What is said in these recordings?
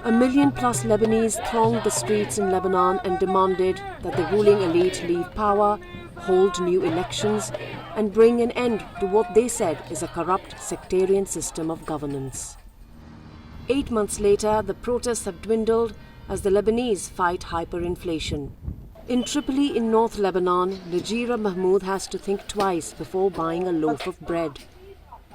1 million plus Lebanese thronged the streets in Lebanon and demanded that the ruling elite leave power, hold new elections, and bring an end to what they said is a corrupt sectarian system of governance. 8 months later, the protests have dwindled as the Lebanese fight hyperinflation. In Tripoli in North Lebanon, Najira Mahmoud has to think twice before buying a loaf of bread.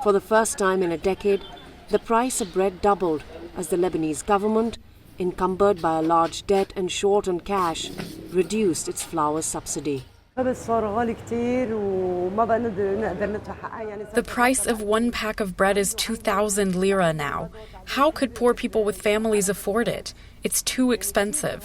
For the first time in a decade, the price of bread doubled as the Lebanese government, encumbered by a large debt and short on cash, reduced its flour subsidy. The price of one pack of bread is 2,000 lira now. How could poor people with families afford it? It's too expensive.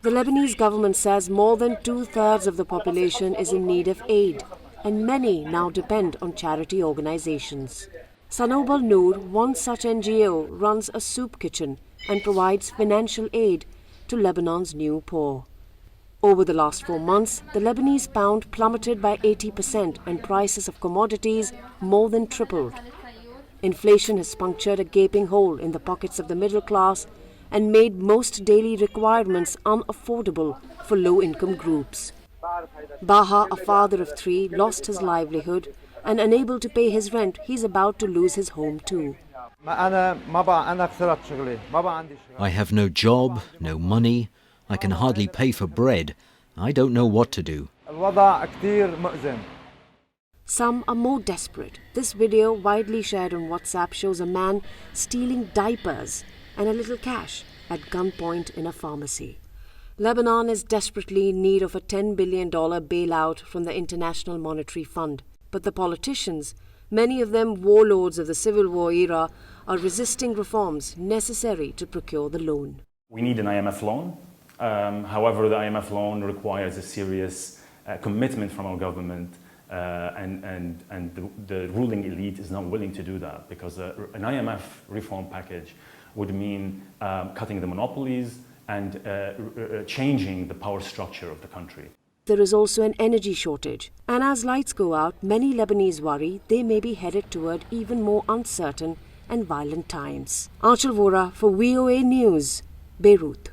The Lebanese government says more than 2/3 of the population is in need of aid, and many now depend on charity organizations. Sanobal Noor, one such NGO, runs a soup kitchen and provides financial aid to Lebanon's new poor. Over the last 4 months, the Lebanese pound plummeted by 80% and prices of commodities more than tripled. Inflation has punctured a gaping hole in the pockets of the middle class and made most daily requirements unaffordable for low-income groups. Baha, a father of 3, lost his livelihood, and unable to pay his rent, he's about to lose his home too. I have no job, no money. I can hardly pay for bread. I don't know what to do. Some are more desperate. This video, widely shared on WhatsApp, shows a man stealing diapers and a little cash at gunpoint in a pharmacy. Lebanon is desperately in need of a $10 billion bailout from the International Monetary Fund. But the politicians, many of them warlords of the Civil War era, are resisting reforms necessary to procure the loan. We need an IMF loan. However, the IMF loan requires a serious commitment from our government, and the ruling elite is not willing to do that because an IMF reform package would mean cutting the monopolies and changing the power structure of the country. There is also an energy shortage, and as lights go out, many Lebanese worry they may be headed toward even more uncertain and violent times. Anshul Vora for VOA News, Beirut.